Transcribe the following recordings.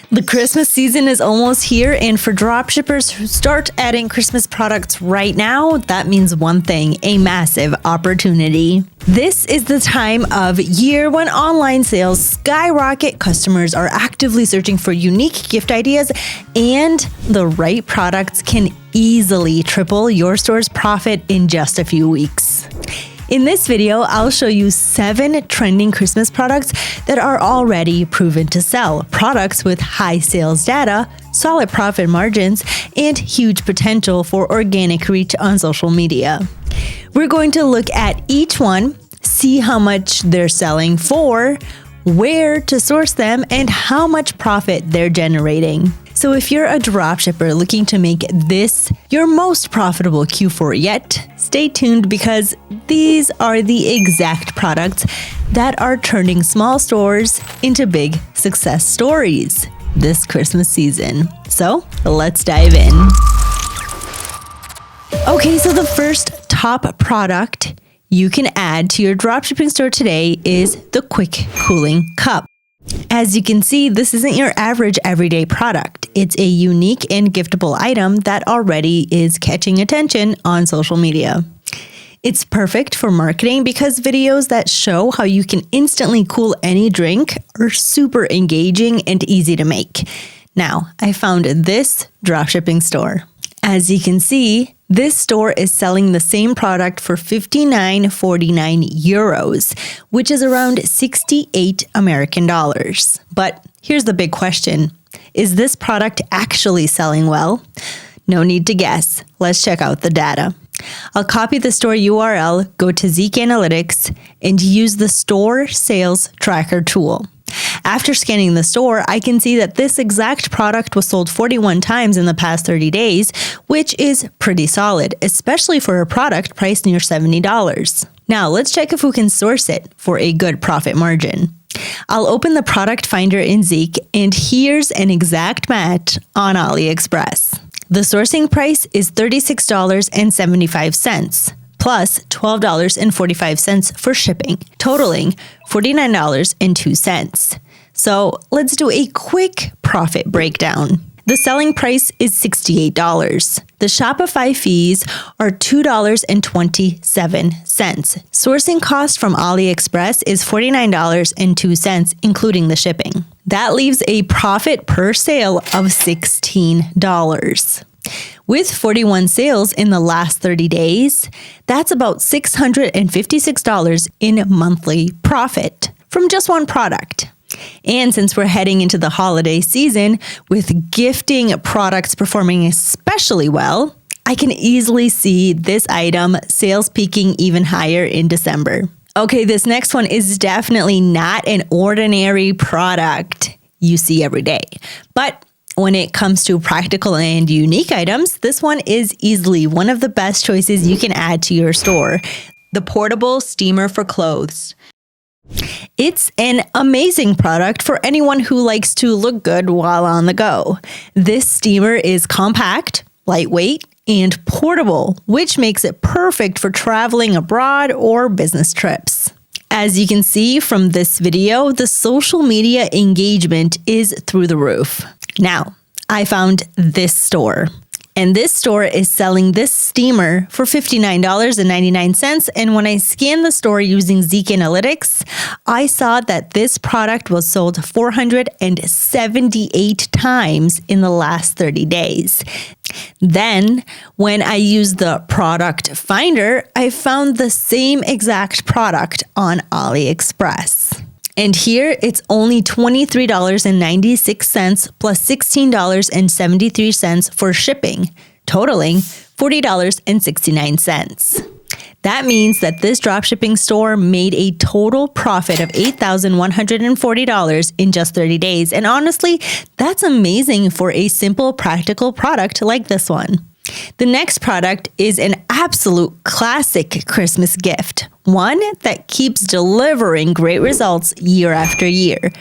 The Christmas season is almost here, and for dropshippers who start adding Christmas products right now, that means one thing: a massive opportunity. This is the time of year when online sales skyrocket. Customers are actively searching for unique gift ideas, and the right products can easily triple your store's profit in just a few weeks. In this video, I'll show you 7 trending Christmas products that are already proven to sell. Products with high sales data, solid profit margins, and huge potential for organic reach on social media. We're going to look at each one, see how much they're selling for, where to source them, and how much profit they're generating. So if you're a dropshipper looking to make this your most profitable Q4 yet, stay tuned because these are the exact products that are turning small stores into big success stories this Christmas season. So let's dive in. Okay, so the first top product you can add to your dropshipping store today is the quick cooling cup. As you can see, this isn't your average everyday product. It's a unique and giftable item that already is catching attention on social media. It's perfect for marketing because videos that show how you can instantly cool any drink are super engaging and easy to make. Now, I found this dropshipping store. As you can see, this store is selling the same product for 59.49 euros, which is around 68 American dollars. But here's the big question. Is this product actually selling well? No need to guess. Let's check out the data. I'll copy the store URL, go to Zeek Analytics, and use the store sales tracker tool. After scanning the store, I can see that this exact product was sold 41 times in the past 30 days, which is pretty solid, especially for a product priced near $70. Now, let's check if we can source it for a good profit margin. I'll open the product finder in Zeek, and here's an exact match on AliExpress. The sourcing price is $36.75. plus $12.45 for shipping, totaling $49.02. So let's do a quick profit breakdown. The selling price is $68. The Shopify fees are $2.27. Sourcing cost from AliExpress is $49.02, including the shipping. That leaves a profit per sale of $16. With 41 sales in the last 30 days, that's about $656 in monthly profit from just one product. And since we're heading into the holiday season with gifting products performing especially well, I can easily see this item sales peaking even higher in December. Okay, this next one is definitely not an ordinary product you see every day, but when it comes to practical and unique items, this one is easily one of the best choices you can add to your store. The portable steamer for clothes. It's an amazing product for anyone who likes to look good while on the go. This steamer is compact, lightweight, and portable, which makes it perfect for traveling abroad or business trips. As you can see from this video, the social media engagement is through the roof. Now, I found this store, and this store is selling this steamer for $59.99. And when I scanned the store using Zeek Analytics, I saw that this product was sold 478 times in the last 30 days. Then, when I used the product finder, I found the same exact product on AliExpress. And here it's only $23.96 plus $16.73 for shipping, totaling $40.69. That means that this dropshipping store made a total profit of $8,140 in just 30 days. And honestly, that's amazing for a simple, practical product like this one. The next product is an absolute classic Christmas gift, one that keeps delivering great results year after year.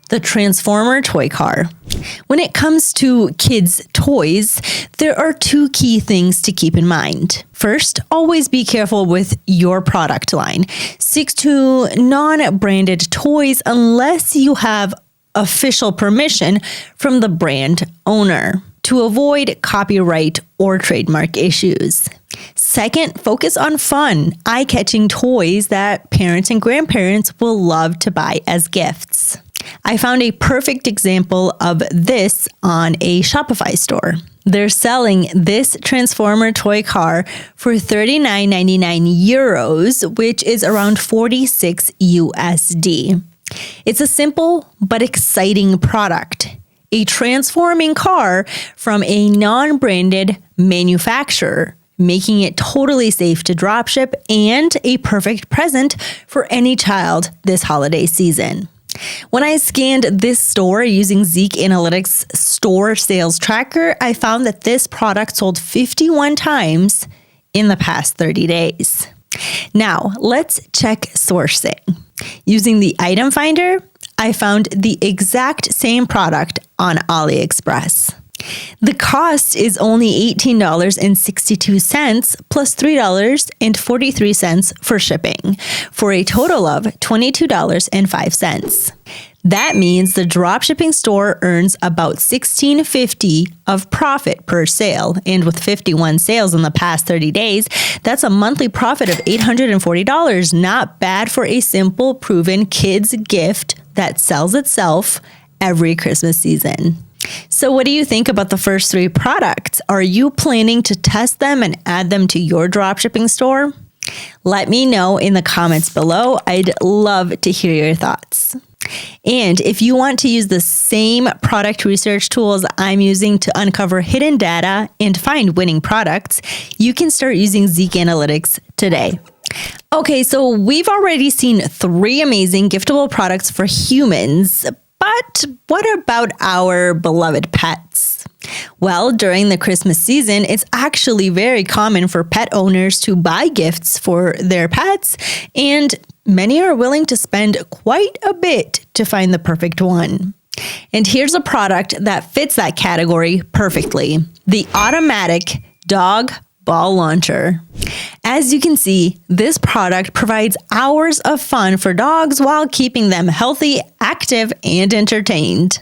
The Transformer toy car. When it comes to kids' toys, there are 2 key things to keep in mind. First, always be careful with your product line. Stick to non-branded toys unless you have official permission from the brand owner to avoid copyright or trademark issues. Second, focus on fun, eye-catching toys that parents and grandparents will love to buy as gifts. I found a perfect example of this on a Shopify store. They're selling this Transformer toy car for €39.99, which is around 46 USD. It's a simple but exciting product. A transforming car from a non-branded manufacturer, making it totally safe to dropship and a perfect present for any child this holiday season. When I scanned this store using Zeek Analytics store sales tracker, I found that this product sold 51 times in the past 30 days. Now, let's check sourcing. Using the item finder, I found the exact same product on AliExpress. The cost is only $18.62 plus $3.43 for shipping, for a total of $22.05. That means the dropshipping store earns about $16.50 of profit per sale. And with 51 sales in the past 30 days, that's a monthly profit of $840. Not bad for a simple, proven kids gift that sells itself every Christmas season. So what do you think about the first 3 products? Are you planning to test them and add them to your dropshipping store? Let me know in the comments below. I'd love to hear your thoughts. And if you want to use the same product research tools I'm using to uncover hidden data and find winning products, you can start using Zeek Analytics today. Okay, so we've already seen 3 amazing giftable products for humans, but what about our beloved pets? Well, during the Christmas season, it's actually very common for pet owners to buy gifts for their pets, and many are willing to spend quite a bit to find the perfect one. And here's a product that fits that category perfectly: the automatic dog ball launcher. As you can see, this product provides hours of fun for dogs while keeping them healthy, active, and entertained.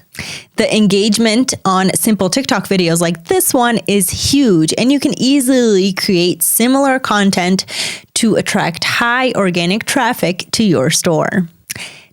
The engagement on simple TikTok videos like this one is huge, and you can easily create similar content to attract high organic traffic to your store.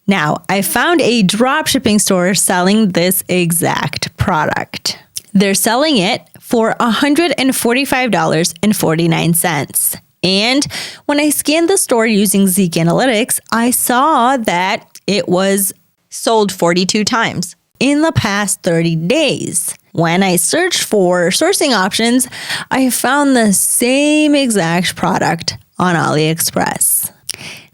Now, I found a dropshipping store selling this exact product. They're selling it for $145.49. And when I scanned the store using Zeek Analytics, I saw that it was sold 42 times in the past 30 days. When I searched for sourcing options, I found the same exact product on AliExpress.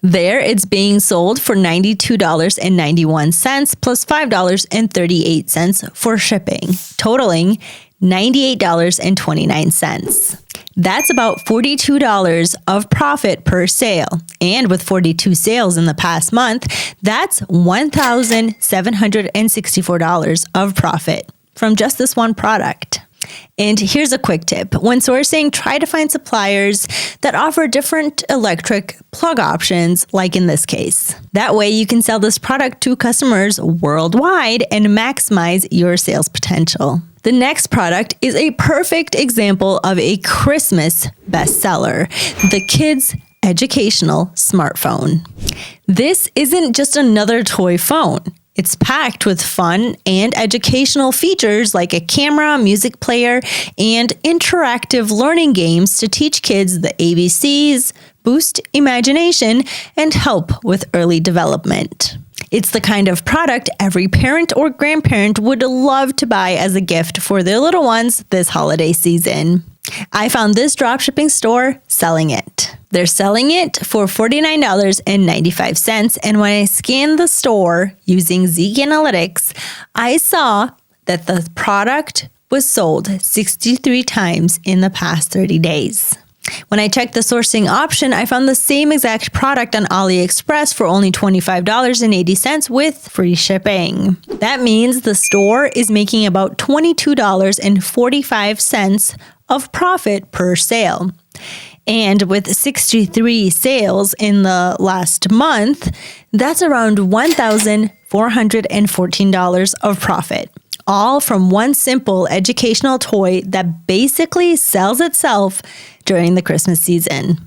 There, it's being sold for $92.91 plus $5.38 for shipping, totaling $98.29. That's about $42 of profit per sale. And with 42 sales in the past month, that's $1,764 of profit from just this one product. And here's a quick tip. When sourcing, try to find suppliers that offer different electric plug options, like in this case. That way you can sell this product to customers worldwide and maximize your sales potential. The next product is a perfect example of a Christmas bestseller, the Kids Educational Smartphone. This isn't just another toy phone. It's packed with fun and educational features like a camera, music player, and interactive learning games to teach kids the ABCs, boost imagination, and help with early development. It's the kind of product every parent or grandparent would love to buy as a gift for their little ones this holiday season. I found this dropshipping store selling it. They're selling it for $49.95, and when I scanned the store using Zeek Analytics, I saw that the product was sold 63 times in the past 30 days. When I checked the sourcing option, I found the same exact product on AliExpress for only $25.80 with free shipping. That means the store is making about $22.45 of profit per sale. And with 63 sales in the last month, that's around $1,400 $414 of profit, all from one simple educational toy that basically sells itself during the Christmas season.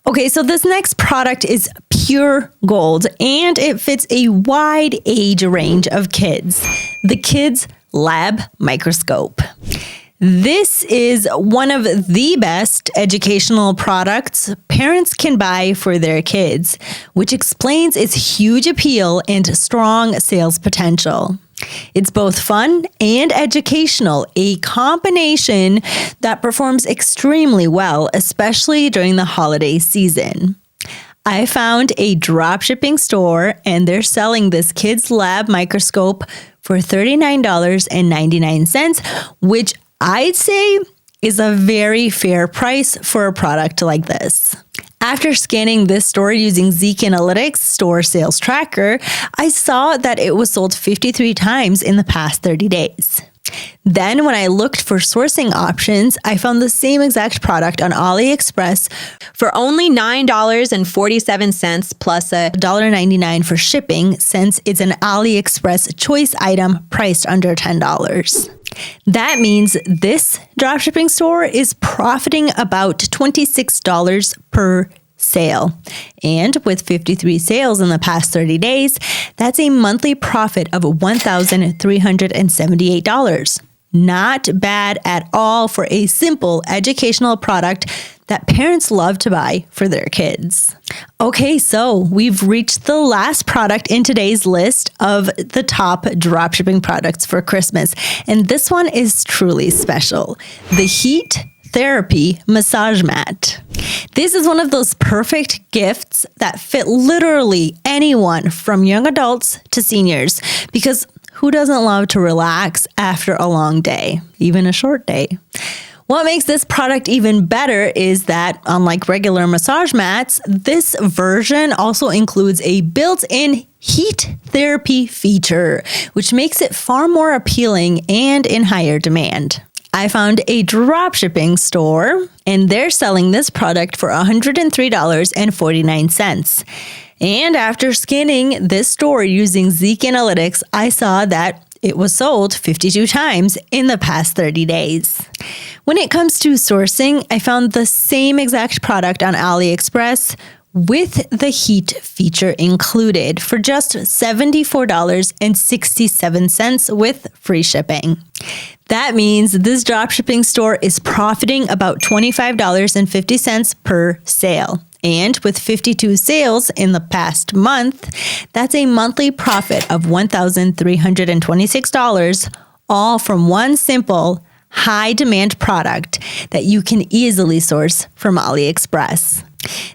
Okay, so this next product is pure gold and it fits a wide age range of kids. The Kids Lab Microscope. This is one of the best educational products parents can buy for their kids, which explains its huge appeal and strong sales potential. It's both fun and educational, a combination that performs extremely well, especially during the holiday season. I found a dropshipping store and they're selling this Kids Lab Microscope for $39.99, which I'd say is a very fair price for a product like this. After scanning this store using Zeek Analytics store sales tracker, I saw that it was sold 53 times in the past 30 days. Then when I looked for sourcing options, I found the same exact product on AliExpress For only $9.47 plus a $1.99 for shipping, since it's an AliExpress choice item priced under $10. That means this dropshipping store is profiting about $26 per sale. And with 53 sales in the past 30 days, that's a monthly profit of $1,378. Not bad at all for a simple educational product that parents love to buy for their kids. Okay, so we've reached the last product in today's list of the top dropshipping products for Christmas. And this one is truly special. The Heat Therapy Massage Mat. This is one of those perfect gifts that fit literally anyone from young adults to seniors, because who doesn't love to relax after a long day, even a short day? What makes this product even better is that, unlike regular massage mats, this version also includes a built-in heat therapy feature, which makes it far more appealing and in higher demand. I found a dropshipping store, and they're selling this product for $103.49. And after scanning this store using Zeek Analytics, I saw that it was sold 52 times in the past 30 days. When it comes to sourcing, I found the same exact product on AliExpress with the heat feature included for just $74.67 with free shipping. That means this dropshipping store is profiting about $25.50 per sale. And with 52 sales in the past month, that's a monthly profit of $1,326, all from one simple, high-demand product that you can easily source from AliExpress.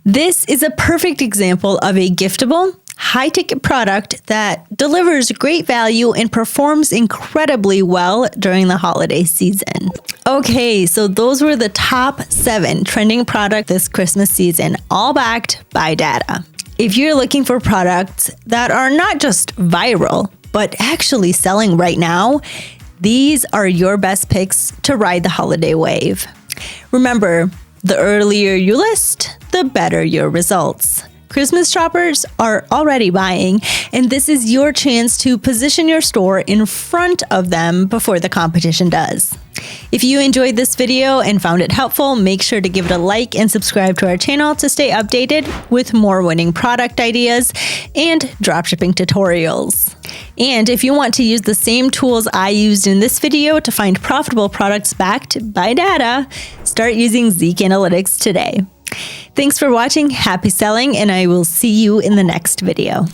This is a perfect example of a giftable, high-ticket product that delivers great value and performs incredibly well during the holiday season. Okay, so those were the top 7 trending products this Christmas season, all backed by data. If you're looking for products that are not just viral, but actually selling right now, these are your best picks to ride the holiday wave. Remember, the earlier you list, the better your results. Christmas shoppers are already buying, and this is your chance to position your store in front of them before the competition does. If you enjoyed this video and found it helpful, make sure to give it a like and subscribe to our channel to stay updated with more winning product ideas and dropshipping tutorials. And if you want to use the same tools I used in this video to find profitable products backed by data, start using Zeek Analytics today. Thanks for watching, happy selling, and I will see you in the next video.